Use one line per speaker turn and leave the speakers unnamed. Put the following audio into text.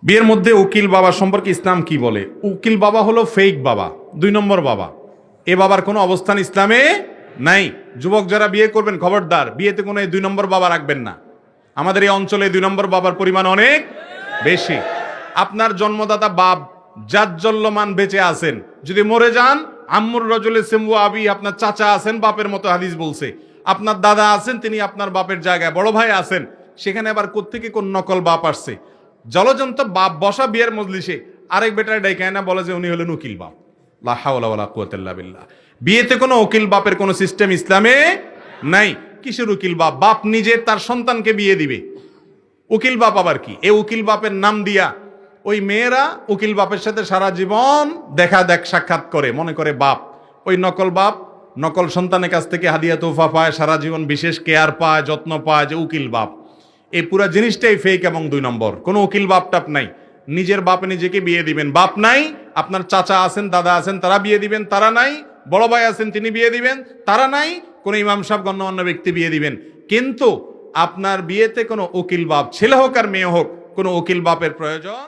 বিয়ের মধ্যে উকিল বাবা সম্পর্কে ইসলাম কি বলে? উকিল বাবা হলো ফেক বাবা, 2 নম্বর বাবা। এ বাবার কোনো অবস্থান ইসলামে নাই। যুবক যারা বিয়ে করবেন খবরদার, বিয়েতে কোনো 2 নম্বর বাবা রাখবেন না। আমাদের এই অঞ্চলে 2 নম্বর বাবার পরিমাণ অনেক বেশি। আপনার জন্মদাতা বাপ জাজ্জল্যমান বেঁচে আছেন, যদি মরে যান আম্মুর রজলে সেমু আবি, আপনার চাচা আছেন বাপের মতো, হাদিস বলছে। আপনার দাদা আছেন, তিনি আপনার বাপের জায়গায়। বড় ভাই আছেন, সেখানে আবার কোত্থেকে কোন নকল বাপ আসছে। জলজন্ত বাপ বসা বিয়ের মজলিসে আরেক বেটার ডাইকায় না বলে যে উনি হলেন উকিল বাপ। লা হাওলা ওয়ালা কুওয়াতা ইল্লা বিল্লাহ। বিয়েতে কোনো উকিল বাপের কোনো সিস্টেম ইসলামে নাই। কিসের উকিল বাপ? বাপ নিজে তার সন্তানকে বিয়ে দিবে, উকিল বাপ আবার কি? এ উকিল বাপের নাম দিয়া ওই মেয়েরা উকিল বাপের সাথে সারা জীবন দেখা সাক্ষাৎ করে, মনে করে বাপ। ওই নকল বাপ নকল সন্তানের কাছ থেকে হাদিয়া তোফা পায়, সারা জীবন বিশেষ কেয়ার পায়, যত্ন পায়, যে উকিল বাপ। এই পুরা জিনিসটাই ফেক এবং 2 নম্বর। কোনো উকিল বাপ টাপ নাই। নিজের বাপে নিজেকে বিয়ে দিবেন। বাপ নাই, আপনার চাচা আছেন, দাদা আছেন, তারা বিয়ে দিবেন, তারা নাই। বড় ভাই আছেন, তিনি বিয়ে দিবেন, তারা নাই। কোনো ইমাম সাহেব গণ্যমান্য ব্যক্তি বিয়ে দিবেন। কিন্তু আপনার বিয়েতে কোনো উকিল বাপ, ছেলে হোক আর মেয়ে হোক, কোনো উকিল বাপের প্রয়োজন